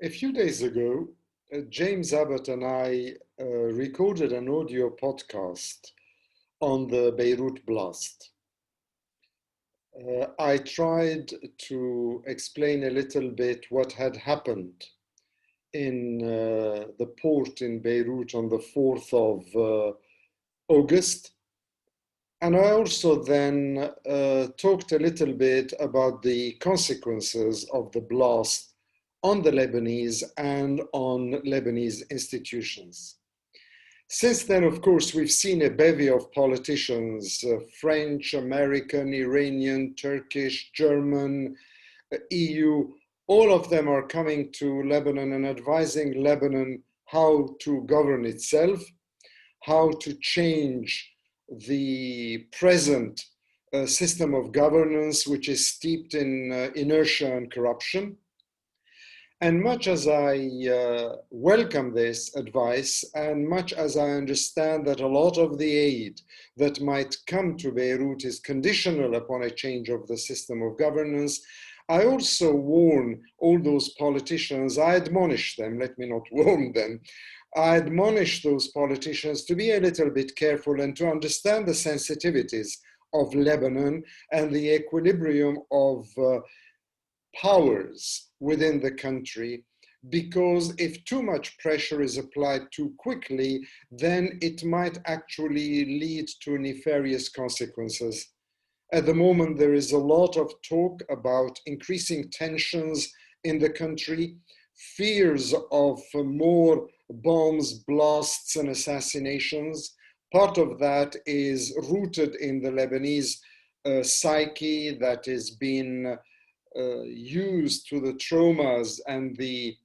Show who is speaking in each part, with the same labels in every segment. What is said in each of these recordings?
Speaker 1: A few days ago, James Abbott and I recorded an audio podcast on the Beirut blast. I tried to explain a little bit what had happened in the port in Beirut on the 4th of August. And I also then talked a little bit about the consequences of the blast on the Lebanese and on Lebanese institutions. Since then, of course, we've seen a bevy of politicians, French, American, Iranian, Turkish, German, EU, all of them are coming to Lebanon and advising Lebanon how to govern itself, how to change the present system of governance, which is steeped in inertia and corruption. And much as I welcome this advice, and much as I understand that a lot of the aid that might come to Beirut is conditional upon a change of the system of governance, I also warn all those politicians, I admonish them, let me not warn them, I admonish those politicians to be a little bit careful and to understand the sensitivities of Lebanon and the equilibrium of powers within the country, because if too much pressure is applied too quickly, then it might actually lead to nefarious consequences. At the moment, there is a lot of talk about increasing tensions in the country, fears of more bombs, blasts, and assassinations. Part of that is rooted in the Lebanese psyche that is being used to the traumas and the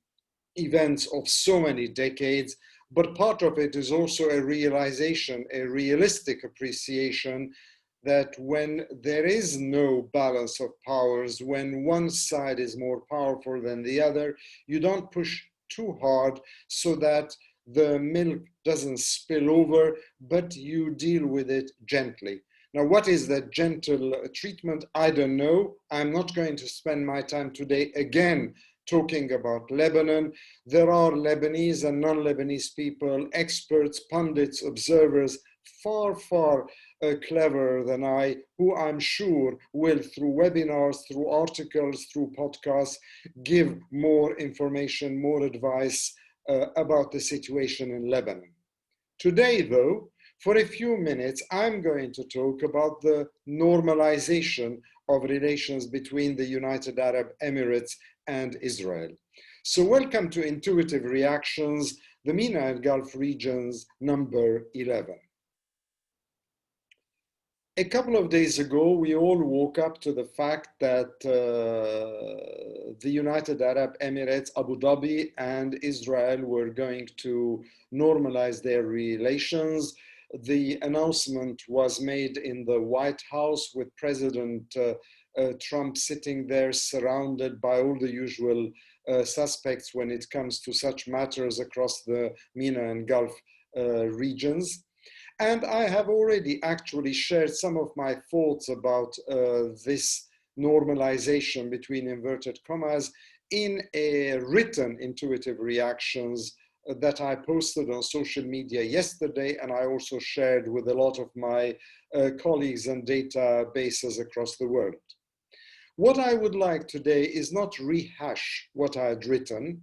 Speaker 1: events of so many decades, but part of it is also a realization, a realistic appreciation that when there is no balance of powers, when one side is more powerful than the other, you don't push too hard so that the milk doesn't spill over, but you deal with it gently. Now, what is that gentle treatment? I don't know. I'm not going to spend my time today again talking about Lebanon. There are Lebanese and non-Lebanese people, experts, pundits, observers, far cleverer than I, who I'm sure will, through webinars, through articles, through podcasts, give more information, more advice about the situation in Lebanon. Today, though, for a few minutes, I'm going to talk about the normalization of relations between the United Arab Emirates and Israel. So welcome to Intuitive Reactions, the MENA and Gulf regions, number 11. A couple of days ago, we all woke up to the fact that the United Arab Emirates, Abu Dhabi, and Israel were going to normalize their relations. The announcement was made in the White House with President Trump sitting there surrounded by all the usual suspects when it comes to such matters across the MENA and Gulf regions. And I have already actually shared some of my thoughts about this normalization between inverted commas in a written Intuitive Reactions that I posted on social media yesterday, and I also shared with a lot of my colleagues and databases across the world. What I would like today is not rehash what I had written.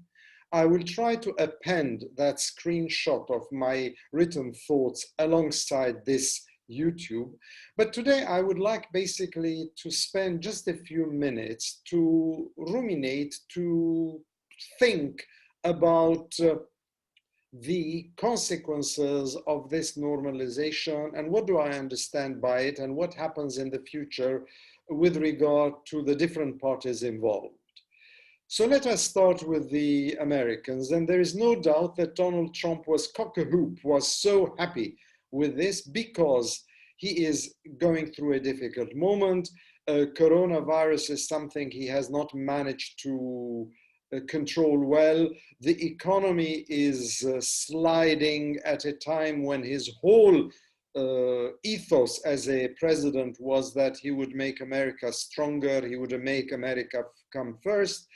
Speaker 1: I will try to append that screenshot of my written thoughts alongside this YouTube. But today I would like basically to spend just a few minutes to ruminate, to think about the consequences of this normalization and what do I understand by it and what happens in the future with regard to the different parties involved. So let us start with the Americans. And there is no doubt that Donald Trump was cock-a-hoop, was so happy with this because he is going through a difficult moment. Coronavirus is something he has not managed to control well. The economy is sliding at a time when his whole ethos as a president was that he would make America stronger, he would make America come first.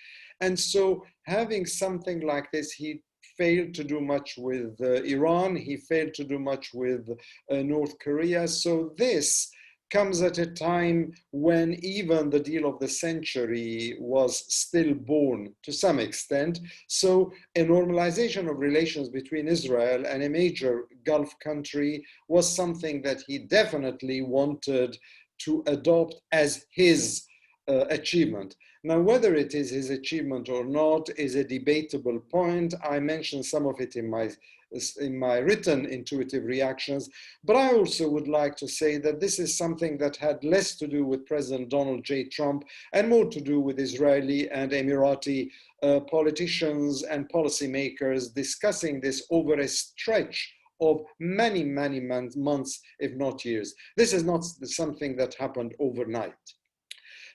Speaker 1: And so having something like this, he failed to do much with Iran, he failed to do much with North Korea. So this comes at a time when even the deal of the century was still born to some extent. So a normalization of relations between Israel and a major Gulf country was something that he definitely wanted to adopt as his achievement. Now, whether it is his achievement or not is a debatable point. I mentioned some of it in my written intuitive reactions, but I also would like to say that this is something that had less to do with President Donald J. Trump and more to do with Israeli and Emirati politicians and policymakers discussing this over a stretch of many, many months, if not years. This is not something that happened overnight.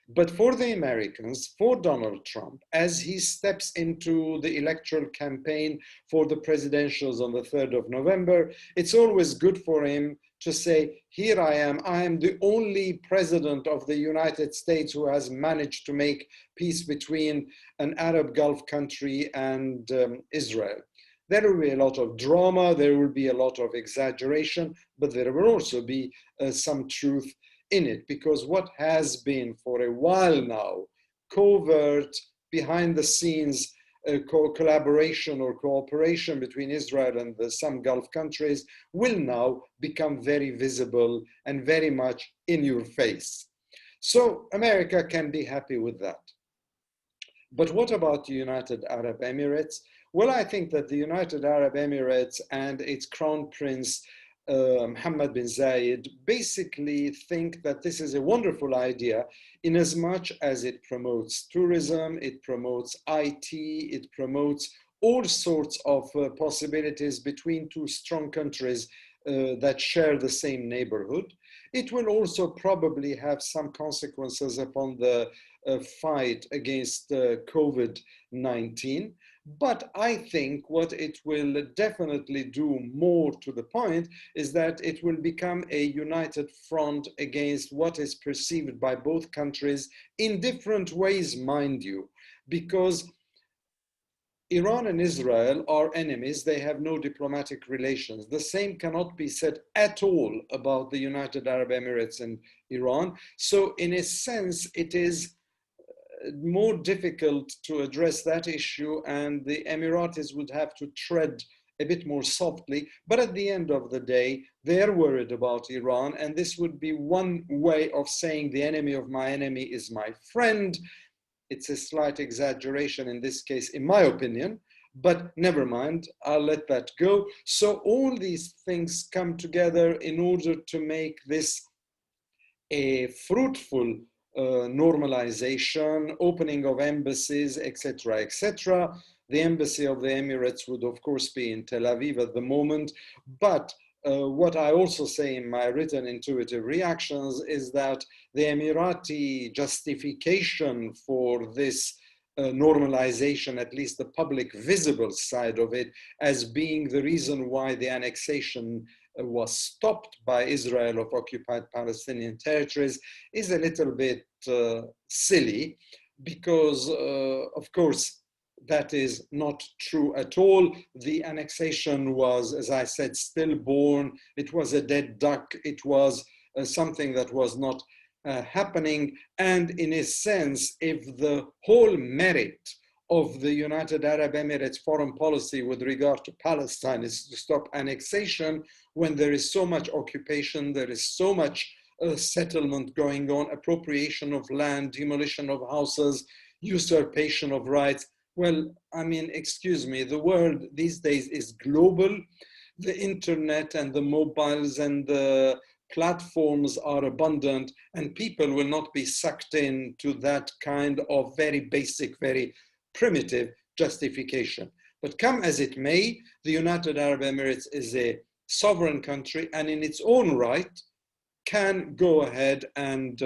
Speaker 1: But for the Americans, for Donald Trump, as he steps into the electoral campaign for the presidentials on the 3rd of November, it's always good for him to say, here I am the only president of the United States who has managed to make peace between an Arab Gulf country and Israel. There will be a lot of drama, there will be a lot of exaggeration, but there will also be some truth in it, because what has been for a while now covert, behind the scenes collaboration or cooperation between Israel and some Gulf countries will now become very visible and very much in your face. So America can be happy with that. But what about the United Arab Emirates? Well, I think that the United Arab Emirates and its crown prince Mohammed bin Zayed basically think that this is a wonderful idea in as much as it promotes tourism, it promotes IT, it promotes all sorts of possibilities between two strong countries that share the same neighborhood. It will also probably have some consequences upon the fight against COVID-19. But I think what it will definitely do more to the point is that it will become a united front against what is perceived by both countries in different ways, mind you, because Iran and Israel are enemies. They have no diplomatic relations. The same cannot be said at all about the United Arab Emirates and Iran. So in a sense, it is more difficult to address that issue, and the Emiratis would have to tread a bit more softly. But at the end of the day, they're worried about Iran, and this would be one way of saying the enemy of my enemy is my friend. It's a slight exaggeration in this case, in my opinion, but never mind, I'll let that go. So all these things come together in order to make this a fruitful normalization, opening of embassies, etc., etc. The embassy of the Emirates would, of course, be in Tel Aviv at the moment. But what I also say in my written intuitive reactions is that the Emirati justification for this normalization, at least the public visible side of it, as being the reason why the annexation was stopped by Israel of occupied Palestinian territories, is a little bit silly, because of course that is not true at all. The annexation was, as I said, stillborn. It was a dead duck. It was something that was not happening. And in a sense, if the whole merit of the United Arab Emirates foreign policy with regard to Palestine is to stop annexation, when there is so much occupation, there is so much settlement going on, appropriation of land, demolition of houses, usurpation of rights. Well, I mean, excuse me, the world these days is global. The internet and the mobiles and the platforms are abundant, and people will not be sucked into that kind of very basic, very primitive justification. But come as it may, the United Arab Emirates is a sovereign country, and in its own right can go ahead and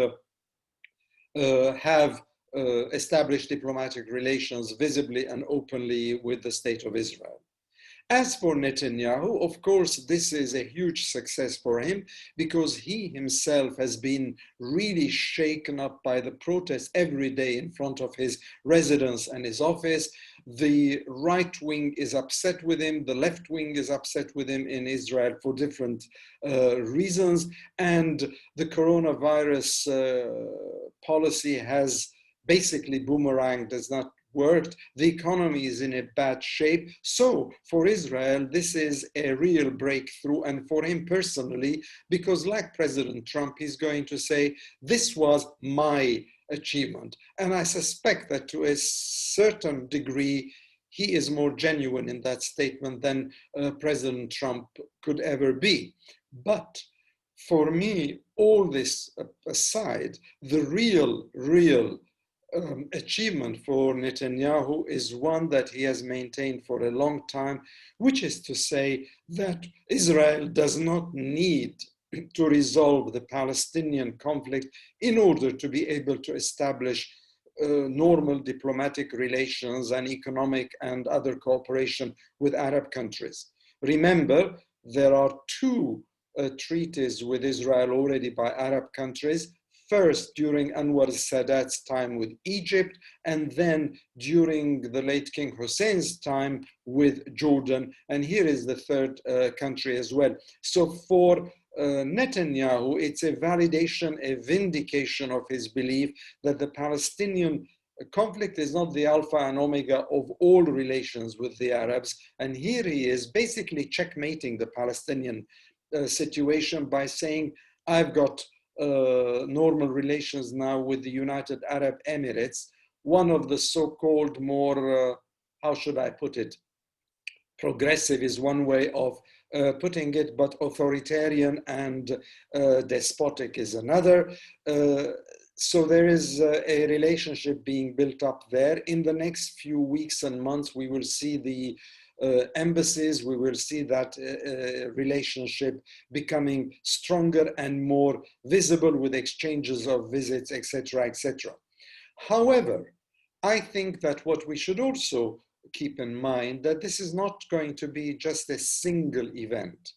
Speaker 1: have established diplomatic relations visibly and openly with the State of Israel. As for Netanyahu, of course, this is a huge success for him because he himself has been really shaken up by the protests every day in front of his residence and his office. The right wing is upset with him, the left wing is upset with him in Israel for different reasons, and the coronavirus policy has basically boomeranged, has not worked. The economy is in a bad shape. So for Israel, this is a real breakthrough. And for him personally, because like President Trump, he's going to say, this was my achievement. And I suspect that to a certain degree, he is more genuine in that statement than President Trump could ever be. But for me, all this aside, the real achievement for Netanyahu is one that he has maintained for a long time, which is to say that Israel does not need to resolve the Palestinian conflict in order to be able to establish normal diplomatic relations and economic and other cooperation with Arab countries. Remember, there are two treaties with Israel already by Arab countries. First, during Anwar Sadat's time with Egypt, and then during the late King Hussein's time with Jordan. And here is the third country as well. So for Netanyahu, it's a validation, a vindication of his belief that the Palestinian conflict is not the alpha and omega of all relations with the Arabs. And here he is basically checkmating the Palestinian situation by saying, I've got normal relations now with the United Arab Emirates, one of the so-called more, how should I put it, progressive is one way of putting it, but authoritarian and despotic is another. So there is a relationship being built up there. In the next few weeks and months, we will see the embassies, we will see that relationship becoming stronger and more visible with exchanges of visits, etc., etc. However, I think that what we should also keep in mind that this is not going to be just a single event.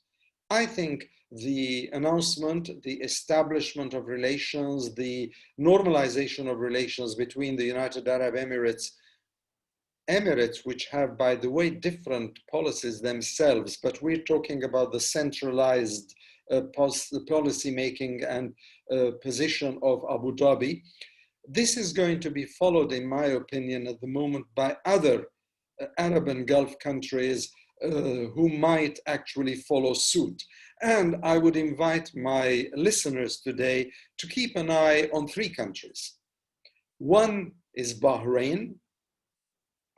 Speaker 1: I think the announcement, the establishment of relations, the normalization of relations between the United Arab Emirates, which have, by the way, different policies themselves, but we're talking about the centralized policy making and position of Abu Dhabi. This is going to be followed, in my opinion, at the moment by other Arab and Gulf countries who might actually follow suit. And I would invite my listeners today to keep an eye on three countries. One is Bahrain.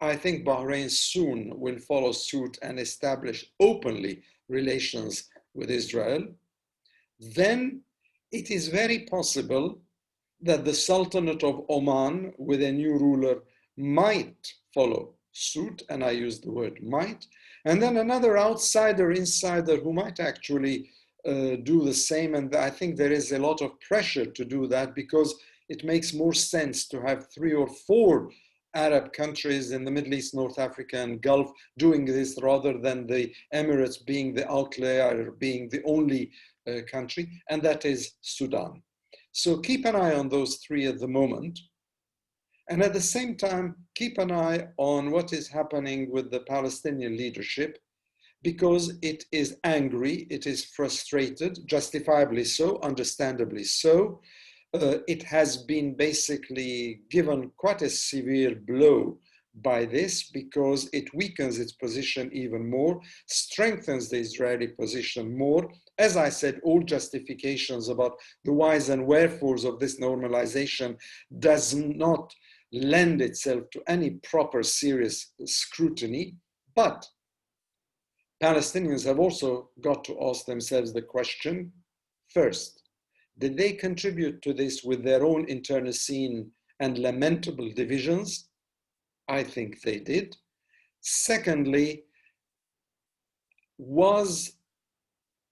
Speaker 1: I think Bahrain soon will follow suit and establish openly relations with Israel. Then it is very possible that the Sultanate of Oman, with a new ruler, might follow suit, and I use the word might. And then another outsider, insider, who might actually do the same. And I think there is a lot of pressure to do that because it makes more sense to have 3 or 4 Arab countries in the Middle East, North Africa, and Gulf doing this rather than the Emirates being the outlier, being the only country, and that is Sudan. So keep an eye on those 3 at the moment. And at the same time, keep an eye on what is happening with the Palestinian leadership, because it is angry, it is frustrated, justifiably so, understandably so. It has been basically given quite a severe blow by this because it weakens its position even more, strengthens the Israeli position more. As I said, all justifications about the whys and wherefores of this normalization does not lend itself to any proper serious scrutiny, but Palestinians have also got to ask themselves the question, first, did they contribute to this with their own internecine and lamentable divisions? I think they did. Secondly, was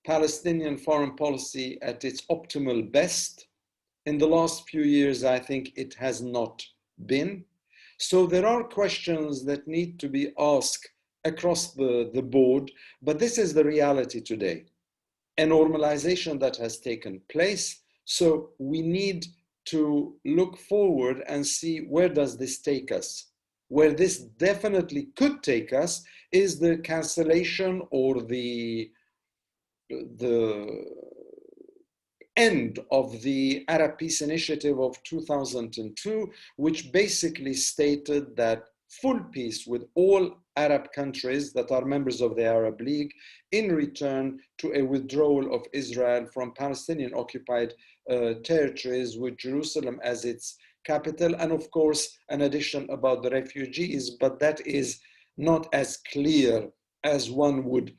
Speaker 1: Palestinian foreign policy at its optimal best? In the last few years, I think it has not been. So there are questions that need to be asked across the board, but this is the reality today. A normalization that has taken place. So we need to look forward and see where does this take us. Where this definitely could take us is the cancellation or the end of the Arab Peace Initiative of 2002, which basically stated that full peace with all Arab countries that are members of the Arab League in return to a withdrawal of Israel from Palestinian occupied territories with Jerusalem as its capital. And of course, an addition about the refugees, but that is not as clear as one would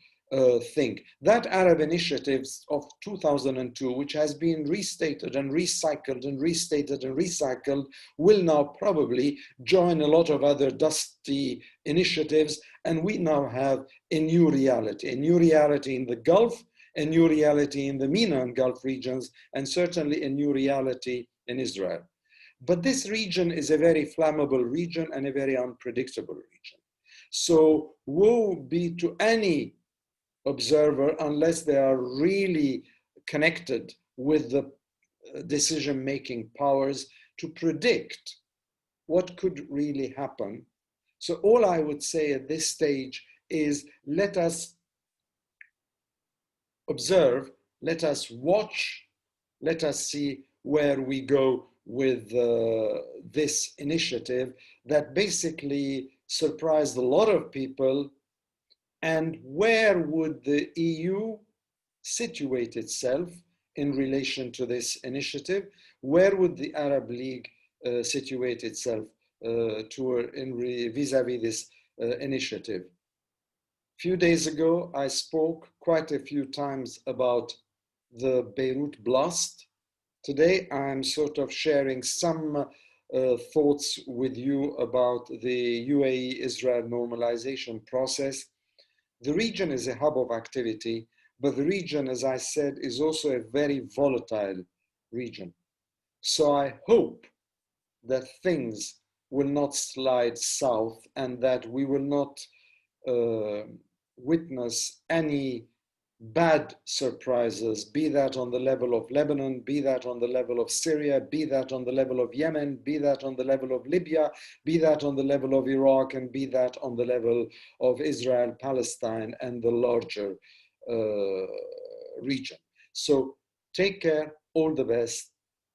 Speaker 1: think. That Arab Initiative of 2002, which has been restated and recycled and restated and recycled, will now probably join a lot of other dusty initiatives. And we now have a new reality in the Gulf, a new reality in the MENA and Gulf regions, and certainly a new reality in Israel. But this region is a very flammable region and a very unpredictable region. So woe be to any observer unless they are really connected with the decision-making powers to predict what could really happen. So all I would say at this stage is let us observe, let us watch, let us see where we go with this initiative that basically surprised a lot of people. And where would the EU situate itself in relation to this initiative? Where would the Arab League situate itself vis-a-vis this initiative? A few days ago, I spoke quite a few times about the Beirut blast. Today, I'm sort of sharing some thoughts with you about the UAE-Israel normalization process. The region is a hub of activity, but the region, as I said, is also a very volatile region. So I hope that things will not slide south and that we will not witness any bad surprises, be that on the level of Lebanon, be that on the level of Syria, be that on the level of Yemen, be that on the level of Libya, be that on the level of Iraq, and be that on the level of Israel, Palestine, and the larger region. So take care, all the best,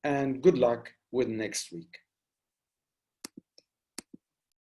Speaker 1: and good luck with next week.